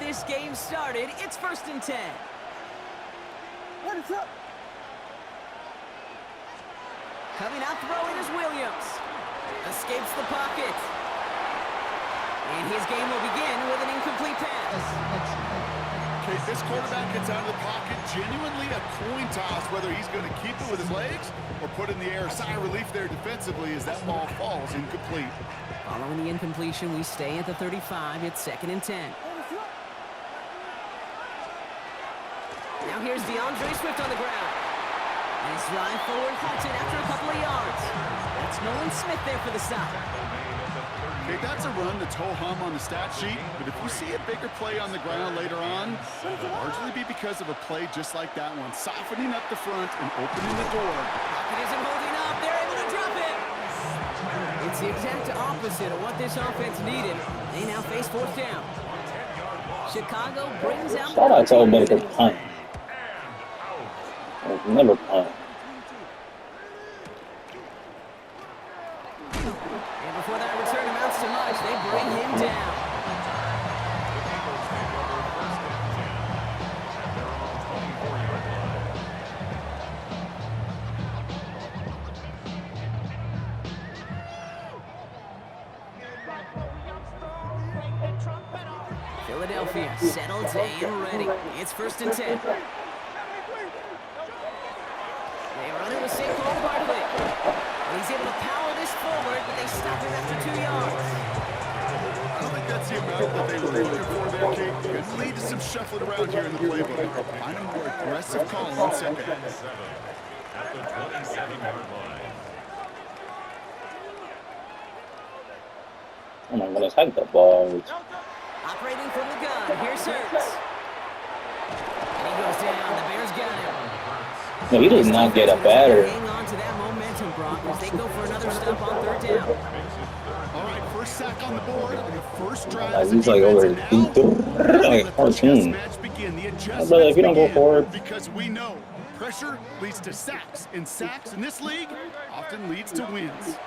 this game started. It's 1st and 10. What is up? Coming out throwing is Williams. Escapes the pocket. And his game will begin with an incomplete pass. Okay, this quarterback gets out of the pocket, genuinely a coin toss whether he's going to keep it with his legs or put it in the air. Sigh of relief there defensively as that ball falls incomplete. Following the incompletion, we stay at the 35. It's 2nd and 10. Now here's DeAndre Swift on the ground. And his drive forward halted after a couple of yards. That's Nolan Smith there for the stop. Okay, that's a run that's ho-hum on the stat sheet, but if you see a bigger play on the ground later on, it'll largely be because of a play just like that one, softening up the front and opening the door. Pocket isn't holding up. They're able to drop it. It's the exact opposite of what this offense needed. They now face 4th down. Chicago brings out... Shout out to Old Baker punt. Never punt. And before that return amounts to much, they bring him down. Philadelphia settled and ready. It's 1st and 10. They run it with Saquon Barkley. He's able to power this forward, but they stop him after 2 yards. I don't think that's the amount that they were looking for there, Kate. Could lead to some shuffling around here in the playbook. Find a more aggressive call on second. At the 27-yard line. Oh my goodness, hike the balls. Operating from the gun, here's Hurts. And he goes down, the Bears got him. No, he does not get a batter. Hang on to that momentum, Brock, as they go for another stop on 3rd down. All right, first sack on the board, and the first drive. He's like over like a cartoon. But if you don't go forward, because we know pressure leads to sacks, and sacks in this league often leads to wins.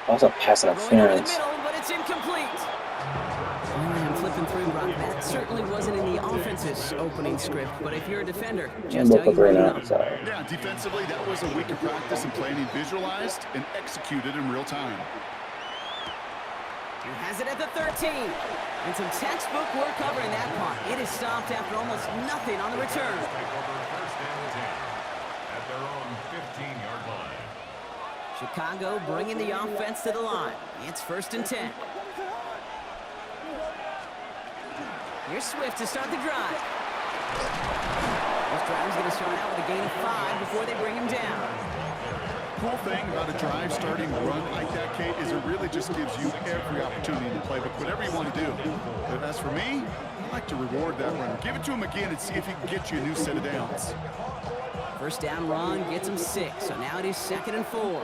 also pass interference. But it's incomplete. I'm flipping through, Brock. That certainly wasn't in the offense's opening script, but if you're a defender, just how you bring it up. Yeah, defensively, that was a week of practice and planning visualized and executed in real time. He has it at the 13. And some textbook work covering that punt. It is stopped after almost nothing on the return. First and 10 at their own 15-yard line. Chicago bringing the offense to the line. It's 1st and 10. Here's Swift to start the drive. This drive is going to start out with a gain of 5 before they bring him down. Cool thing about a drive starting run like that, Kate, is it really just gives you every opportunity in the playbook, whatever you want to do. But as for me, I like to reward that runner. Give it to him again and see if he can get you a new set of downs. First down run gets him 6, so now it is 2nd and 4.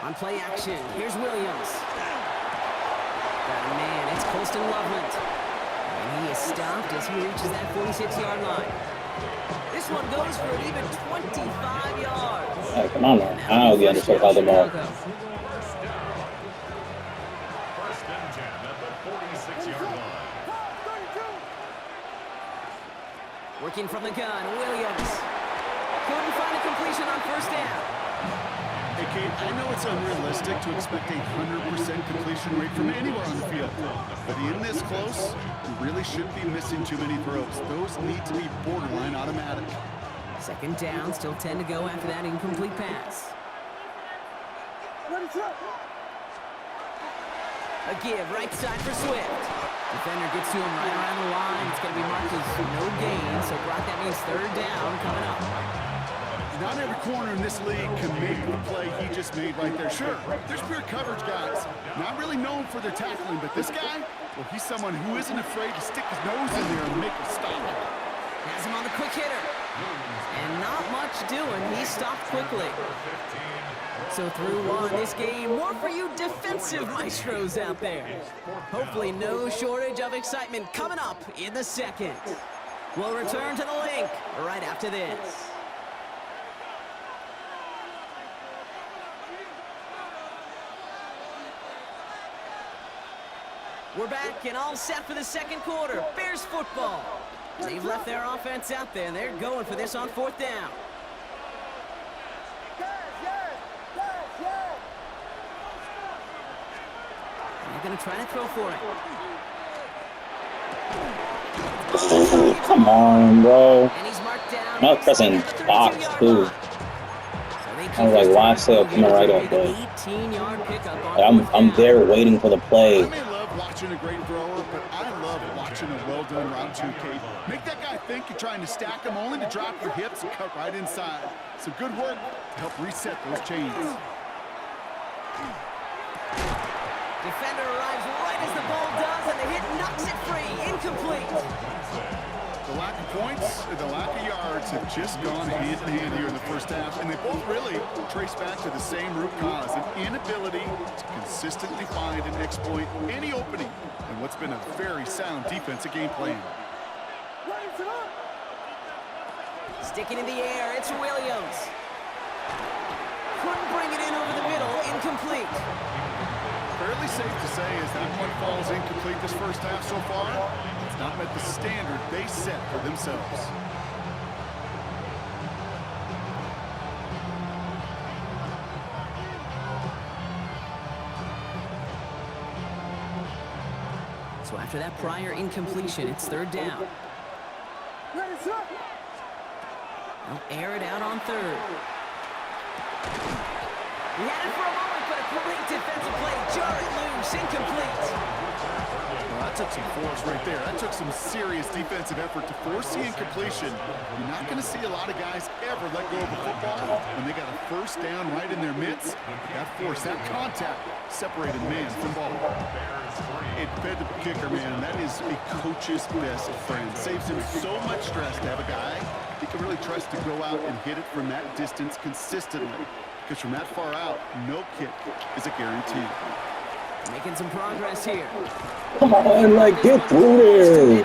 On play action, here's Williams. Got a man, it's Colston Loveland. And he is stopped as he reaches that 46-yard line. This one goes for an even 25 yards. Hey, come on, man. I'll get understood how the ball. First and 10 at the 46-yard line. Working from the gun, Williams. Couldn't find a completion on first down. Hey, Kate, I know it's unrealistic to expect a 100% completion rate from anywhere on the field. But in this close, you really shouldn't be missing too many throws. Those need to be borderline automatic. 2nd down, still 10 to go after that incomplete pass. A give, right side for Swift. Defender gets to him right around the line. It's going to be marked as no gain, so Brock, that means 3rd down coming up. Not every corner in this league can make the play he just made right there. Sure, there's pure coverage guys, not really known for their tackling, but this guy, well, he's someone who isn't afraid to stick his nose in there and make a stop. Has him on the quick hitter. And not much doing. He stopped quickly. So through one this game, more for you defensive maestros out there. Hopefully no shortage of excitement coming up in the 2nd. We'll return to the link right after this. We're back and all set for the second quarter. Bears football. They've left their offense out there, and they're going for this on 4th down. They're going to try to throw for it. Come on, bro. And he's marked down. Not pressing box, too. I was like, why still coming right up there? 18-yard pickup on I'm there waiting for the play. I may love watching a great thrower, but I love watching a well-done route too, Kate. Make that guy think you're trying to stack him only to drop your hips and cut right inside. Some good work to help reset those chains. Defender arrives right as the ball does, and the hit knocks it free. Incomplete. The lack of points and the lack of yards have just gone hand in hand here in the first half, and they both really trace back to the same root cause, an inability to consistently find and exploit any opening in what's been a very sound defensive game plan. Sticking in the air, it's Williams. Couldn't bring it in over the middle, incomplete. Fairly safe to say as that one falls incomplete this first half so far, it's not met the standard they set for themselves. So after that prior incompletion, it's 3rd down. They'll air it out on 3rd. He had it for a moment, but a great defensive play. Jar it loose, incomplete. Well, that took some force right there. That took some serious defensive effort to force the incompletion. You're not going to see a lot of guys ever let go of a football when they got a first down right in their midst. That force, that contact, separated man from ball. It fed the kicker, man. That is a coach's best friend. Saves him so much stress to have a guy he can really trust to go out and hit it from that distance consistently. Because from that far out, no kick is a guarantee. Making some progress here. Come on, like, get through there.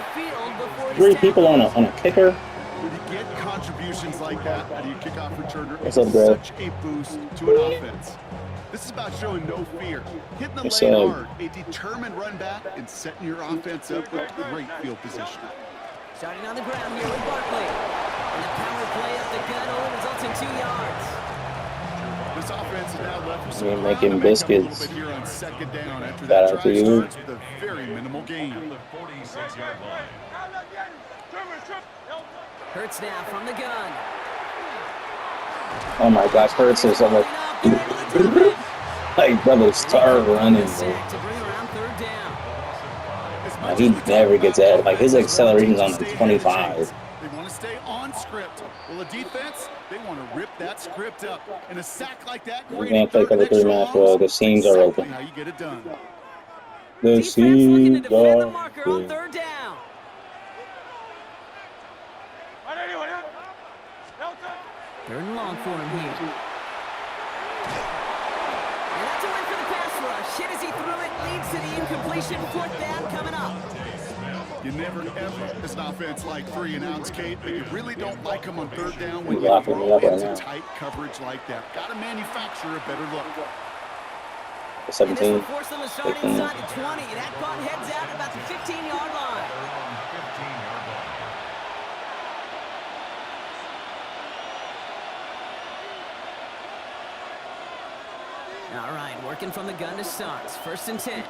3 people on a kicker. When you get contributions like that out of your kickoff returner, What's it's up, bro? such a boost to an offense. This is about showing no fear, hitting the What's lane up? hard, a determined run back, and setting your offense up with great field position. Starting on the ground here with Barkley. And the power play up the gut only results in 2 yards. This offense is now left with some You're ground making to make up biscuits. a little bit here on 2nd down after Shout that out drive to you. starts with a very minimal gain. The 46-yard line. Hurts now from the gun. Oh my gosh, Hurts is almost like brother, start running, bro. Sack to bring around 3rd down. As He much as we never talk gets about ahead. Like, his offenses acceleration's wanting on to stay 25. ahead of chains, they want to stay on script. Well, a defense, they want to rip that script up. And a sack like that, We're gonna play cover 3 match where the seams are exactly open. how you get it done. The Defense looking to seams defend the are marker on open. 3rd down. Third and long for him here. And that's a win for the pass rush. Hit as he threw it, leads to the incompletion. 4th down coming up. You never, ever, as an offense, like 3 and outs, Kate, but you really don't like them on 3rd down when He's you locking me throw up right into now. tight coverage like that. Got to manufacture a better look. And this 17. will force them to start 15. inside the 20. That punt heads out at about the 15-yard line. They're on 15-yard line. All right, working from the gun to start. 1st and 10.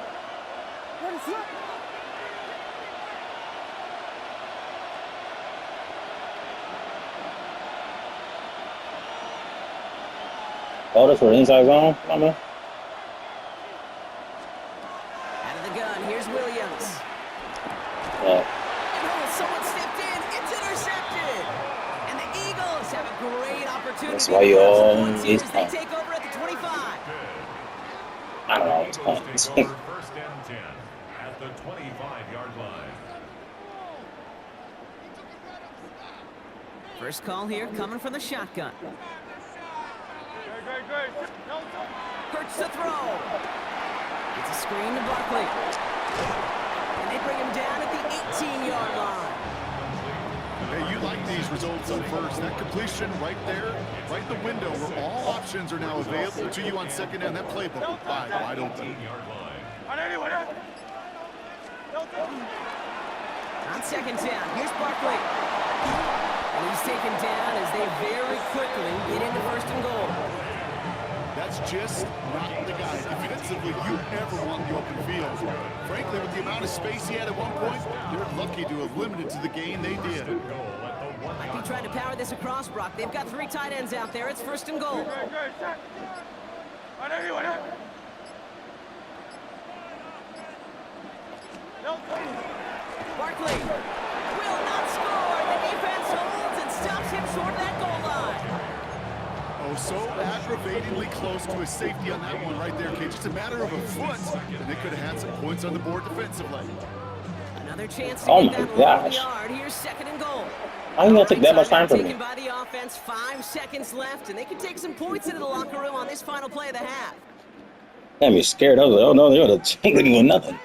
Oh, that's for inside zone? Come on, man. Out of the gun, here's Williams. Yeah. And oh, someone stepped in. It's intercepted. And the Eagles have a great opportunity. That's why you to get some always points here as punt. they take over at the 25. I don't know. It's Eagles fun. take over 1st and 10 at the 25-yard line. First call here coming from the shotgun. Hurts to throw. It's a screen to Barkley. And they bring him down at the 18-yard line. Hey, you like these results on 1st. That completion right there, right in the window where all options are now available to you on 2nd down. That playbook with 5 wide open. 15-yard line. On second down, here's Barkley. And he's taken down as they very quickly get into first and goal. That's just not the guy defensively you ever want in the open field. Frankly, with the amount of space he had at one point, they're lucky to have limited to the gain they did. Might be trying to power this across, Brock. They've got 3 tight ends out there. It's first and goal. Barkley will not score. The defense holds and stops him short of that goal line. Oh, so aggravatingly close to a safety on that one right there, kid. Just a matter of a foot, and they could have had some points on the board defensively. Another chance to Oh get my that long gosh. yard. Here's second and goal. Why did that take that much time for me? Taken by the offense, 5 seconds left, and they can take some points into the locker room on this final play of the half. Got me scared. I was like, oh no, they're gonna take me with nothing.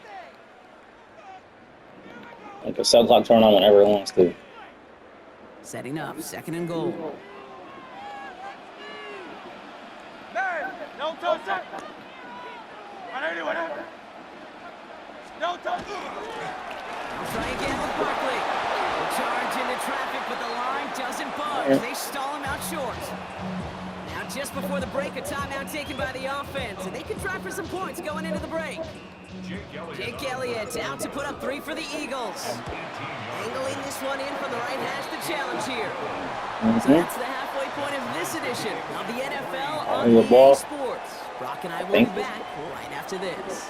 Like a cell clock turn on whenever it wants to. Setting up, second and goal. I'll try again with Barkley. They charge into traffic, but the line doesn't budge. They stall him out short. Now just before the break, a timeout taken by the offense, and they can try for some points going into the break. Jake Elliott out to put up 3 for the Eagles. Angling this one in from the right hash to challenge here. So that's the halfway point of this edition of the NFL on EA Sports. Brock and I will be back right after this.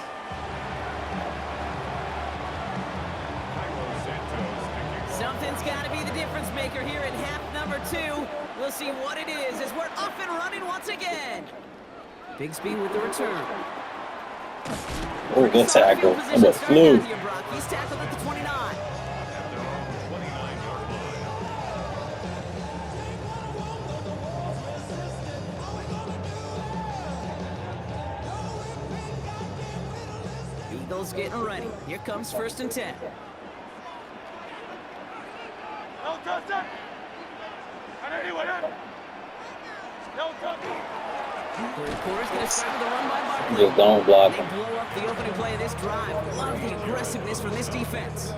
Something's got to be the difference maker here in half number 2. We'll see what it is as we're up and running once again. Bigsby with the return. Oh, good tackle. That was flew. He's tackled at the 29. Eagles getting ready. Here comes first and 10. Third quarter's going to start with a run by Barkley. Just don't block They him. blow up the opening play of this drive. Love the aggressiveness from this defense.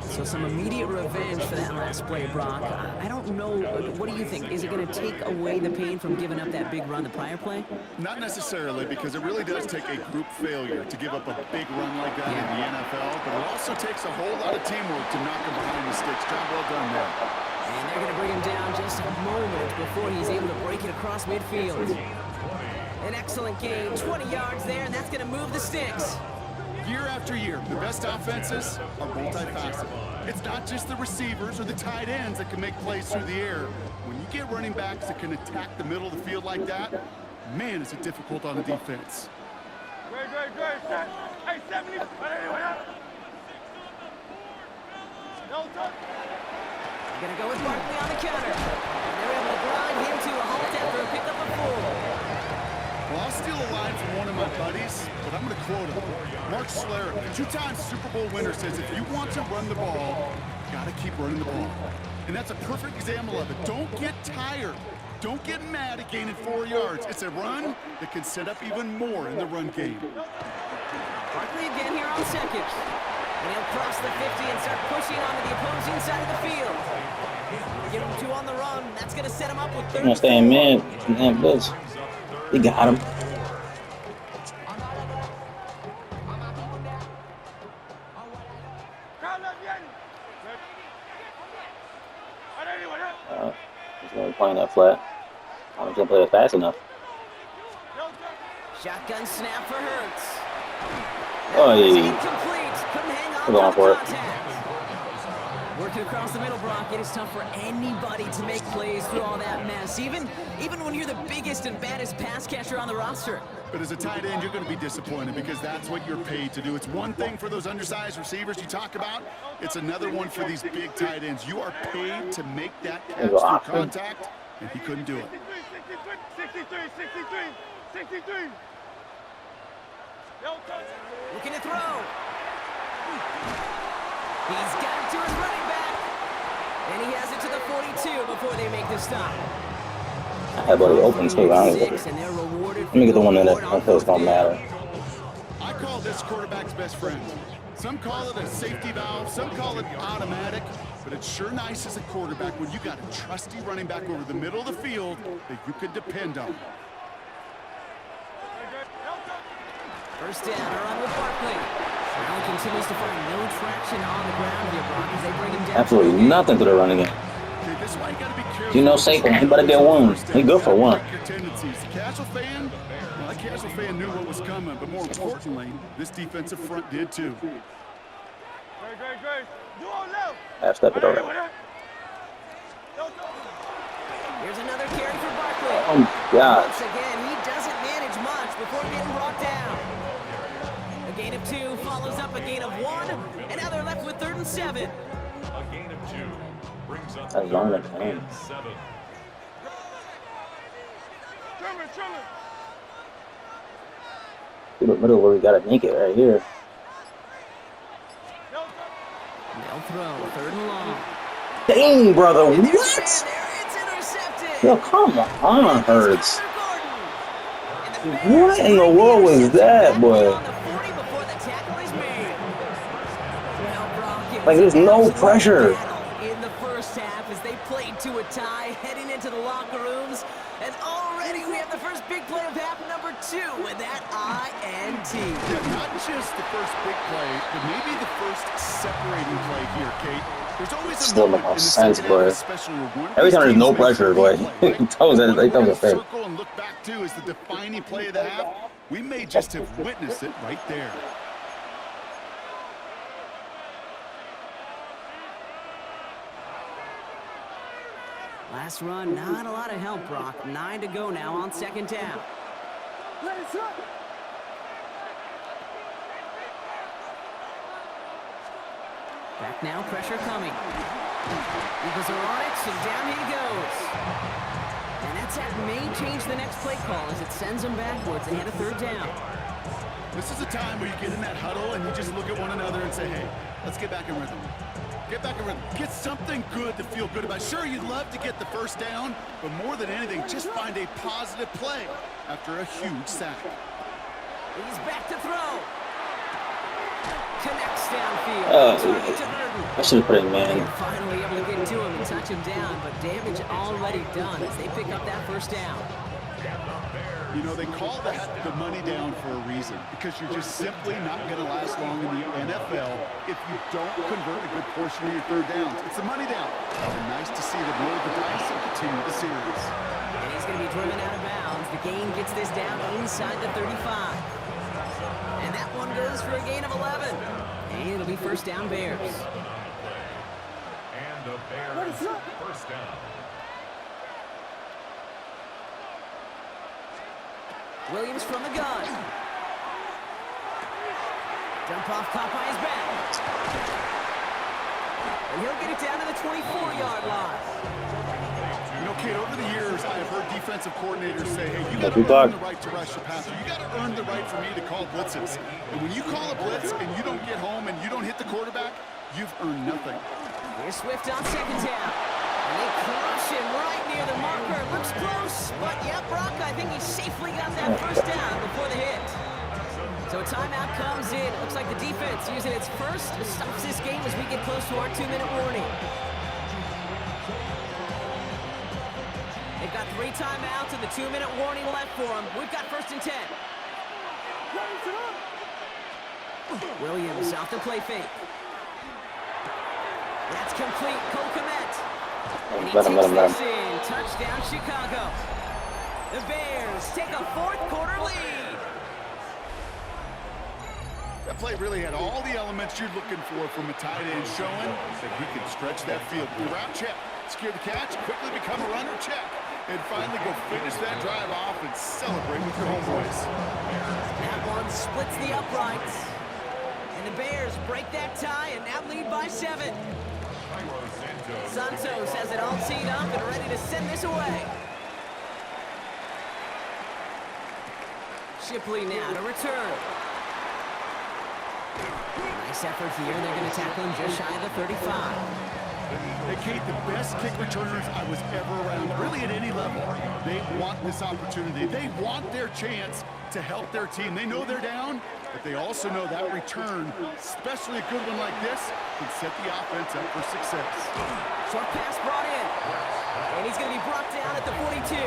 So some immediate revenge for that last play, Brock. I don't know. What do you think? Is it going to take away the pain from giving up that big run the prior play? Not necessarily, because it really does take a group failure to give up a big run like that in the NFL, but it also takes a whole lot of teamwork to knock him behind the sticks. Job well done there. And they're going to bring him down just a moment before he's able to break it across midfield. An excellent gain, 20 yards there, and that's going to move the sticks. Year after year, the best offenses are multifaceted. It's not just the receivers or the tight ends that can make plays through the air. When you get running backs that can attack the middle of the field like that, man, is it difficult on the defense. Hey, 70. They're going to go with Barkley on the counter. And they're able to grind him to a halt after a pickup of 4. Well, I'll steal a line from one of my buddies, but I'm going to quote him. Mark Schlereth, the 2-time Super Bowl winner, says if you want to run the ball, you got to keep running the ball. And that's a perfect example of it. Don't get tired. Don't get mad at gaining 4 yards. It's a run that can set up even more in the run game. Barkley again here on second. And he'll cross the 50 and start pushing onto the opposing side of the field. Give him 2 on the run. That's going to set him up with 30. I'm gonna stay in man blitz. He got him. He's gonna be playing that flat. I don't gonna play it fast enough. Shotgun snap for Hurts. Oh, It's yeah. incomplete. Couldn't hang on We're going to for the it. contact. Working across the middle, Brock. It is tough for anybody to make plays through all that mess, even when you're the biggest and baddest pass catcher on the roster. But as a tight end, you're going to be disappointed because that's what you're paid to do. It's one thing for those undersized receivers you talk about. It's another one for these big tight ends. You are paid to make that catch through contact, and he couldn't do it. 63. Looking to throw. He's got it to his running back. And he has it to the 42 before they make the stop. I had buddy open too. I don't give a- And they're rewarded Let me get the one that for I feel it's gonna matter. I call this quarterback's best friend. Some call it a safety valve, some call it automatic, but it's sure nice as a quarterback when you got a trusty running back over the middle of the field that you can depend on. First down, around with Barkley. Allen continues to find no traction on the ground here, Brock, as they bring him down. Absolutely nothing to the running game. Okay, this is why you gotta be careful. You know Saquon, he better get one. He good for one. Your tendencies. Casual fan, well, that casual fan knew what was coming, but more importantly, this defensive front did too. Half step it over. Here's another carry for Barkley. Oh my God. Once again, he doesn't manage much before getting brought down. A gain of 2 follows up a gain of 1, and now they're left with 3rd and 7. A gain of 2 brings up That's long and 7. In the middle where we gotta make it right here. They'll throw, 3rd and long. Dang, brother, And there's what? it's intercepted. Yo, come on, Hurts. And the What in the world was that, boy? on the 40 before the tackle is made. Well, Brock, it Like, was there's no an pressure. battle in the first half as they played to a tie, heading into the locker rooms. And already we have the first big play of half number 2 with that INT. Yeah, not just the first big play, but maybe the first separating play here, Kate. There's always a Still moment make no in the sense, second half, boy. especially when one of Every these time there's no teams makes a pressure, big boy. play, right? That was The it. one That was we're a gonna thing. circle and look back to is the defining play of the half. We may just have witnessed it right there. Last run, not a lot of help, Brock. 9 to go now on 2nd down. Back now, pressure coming. Eagles are on it, and down he goes. And that sack may change the next play call as it sends them backwards ahead of 3rd down. This is a time where you get in that huddle and you just look at one another and say, hey, let's get back in rhythm. Get back in rhythm. Get something good to feel good about. Sure, you'd love to get the first down, but more than anything, just find a positive play after a huge sack. He's back to throw. Connects downfield. Target to Burton. I should have put it in, man. They're finally able to get to him and touch him down, but damage already done as they pick up that first down. You know, they call that the money down for a reason, because you're just simply not going to last long in the NFL if you don't convert a good portion of your 3rd downs. It's the money down. And nice to see them roll the dice and continue the series. And he's going to be driven out of bounds. The gain gets this down inside the 35. And that one goes for a gain of 11. And it'll be first down Bears. And the Bears first down. Williams from the gun. Dump off caught by his back. And he'll get it down to the 24-yard line. You know, Kate, over the years, I've heard defensive coordinators say, hey, you got we to earn talk. the right to rush the passer. You got to earn the right for me to call blitzes. And when you call a blitz and you don't get home and you don't hit the quarterback, you've earned nothing. Here's Swift on 2nd down. And they crush him right near the marker. Looks close, but yeah, Brock, I think he safely got that first down before the hit. So a timeout comes in. Looks like the defense using its first stops this game as we get close to our 2-minute warning. They've got 3 timeouts and the 2-minute warning left for them. We've got 1st and 10. Williams off the play fake. That's complete. Cole Kmet. And he Let him. takes this in. Touchdown, Chicago. The Bears take a 4th quarter lead. That play really had all the elements you're looking for from a tight end, showing that he can stretch that field. Route check, secure the catch, quickly become a runner, check, and finally go finish that drive off and celebrate with your homeboys. That one splits the uprights. And the Bears break that tie and now lead by 7. Santos has it all teed up and ready to send this away. Shipley now to return. Nice effort here. They're going to tackle him just shy of the 35. Hey, Kate, the best kick returners I was ever around, really at any level, they want this opportunity. They want their chance to help their team. They know they're down, but but they also know that return, especially a good one like this, can set the offense up for success. Short pass brought in. And he's going to be brought down at the 42.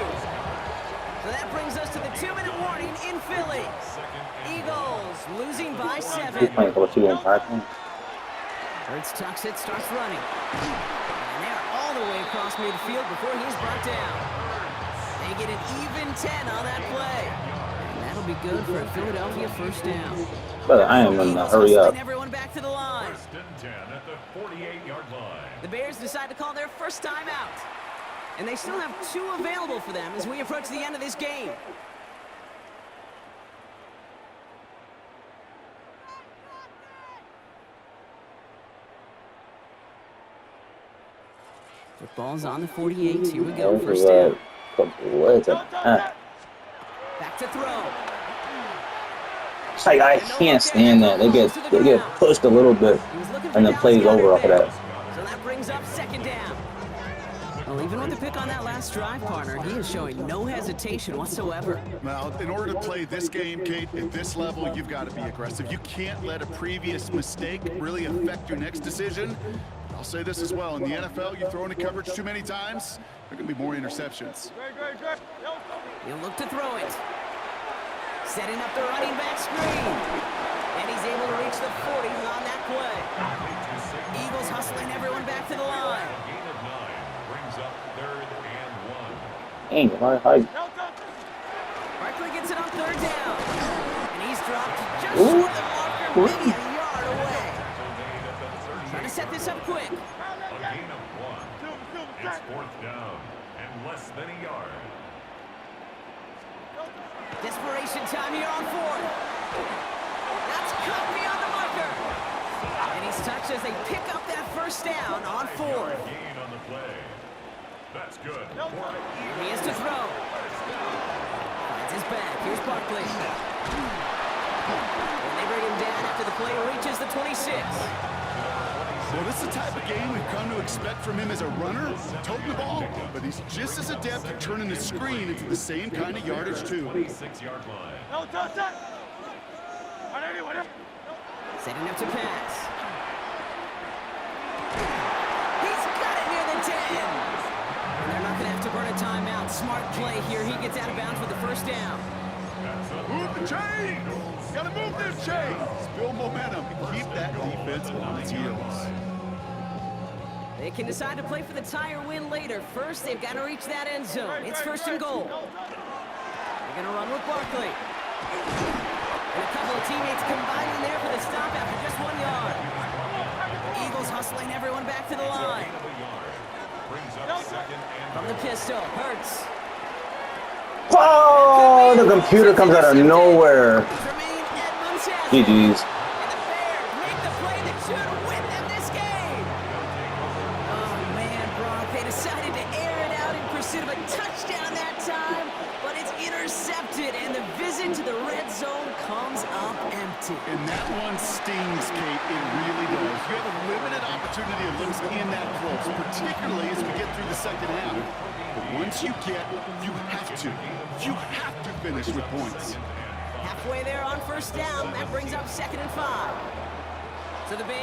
So that brings us to the 2-minute warning in Philly. Eagles losing by 7. He's playing for 2 and 5. Hurts tucks it, starts running. And they're all the way across midfield before he's brought down. They get an even 10 on that play. And that'll be good for a Philadelphia first down. But I am in a hurry up. Everyone back to the line. First and 10 at the 48-yard line. The Bears decide to call their first time out. And they still have 2 available for them as we approach the end of this game. Football's on the 48. Here we go. First down. What's up? Back to throw. It's like I can't stand that. They get pushed a little bit, and the play's over off of that. So that brings up second down. Well, even with the pick on that last drive, partner, he is showing no hesitation whatsoever. Now, in order to play this game, Kate, at this level, you've got to be aggressive. You can't let a previous mistake really affect your next decision. I'll say this as well. In the NFL, you throw into coverage too many times, there are going to be more interceptions. He'll look to throw it. Setting up the running back screen. And he's able to reach the 40 on that play. Eagles hustling everyone back to the line. Gain of 9 brings up 3rd and 1. Dang, hi. Barkley gets it on 3rd down. And he's dropped just short of the marker, maybe a yard away. Trying to set this up quick. A gain of 1. It's 4th down and less than a yard. Desperation time here on 4th. That's caught beyond the marker. And he's touched as they pick up that first down on 4th. Gain on the play. That's good. He is to throw. Finds his back. Here's Barkley. And they bring him down after the play reaches the 26. Well, this is the type of game we've come to expect from him as a runner, toting the ball, but he's just as adept at turning the screen into the same kind of yardage, too. 26-yard line. Setting up to pass. He's got it near the 10. And they're not going to have to burn a timeout. Smart play here. He gets out of bounds for the first down. Move the chains! Gotta move them chains! Build momentum. Keep that defense on its heels. They can decide to play for the tie or win later. First, they've got to reach that end zone. It's 1st and goal. They're going to run with Barkley. And a couple of teammates combining there for the stop after just 1 yard. Eagles hustling everyone back to the line. Brings up 2nd and From the pistol, Hurts. Oh, the computer comes out of nowhere. Tremaine Edmonds has it. GG's. And the Bears make the play that should win them this game. Oh, man, Brock, they decided to air it out in pursuit of a touchdown that time, but it's intercepted, and the visit to the red zone comes up empty. And that one stings, Kate. It really does. You have a limited opportunity of looks in that close, particularly as we get through the second half. But once you have to finish with points. Halfway there on first down, that brings up 2nd and 5. So the Bears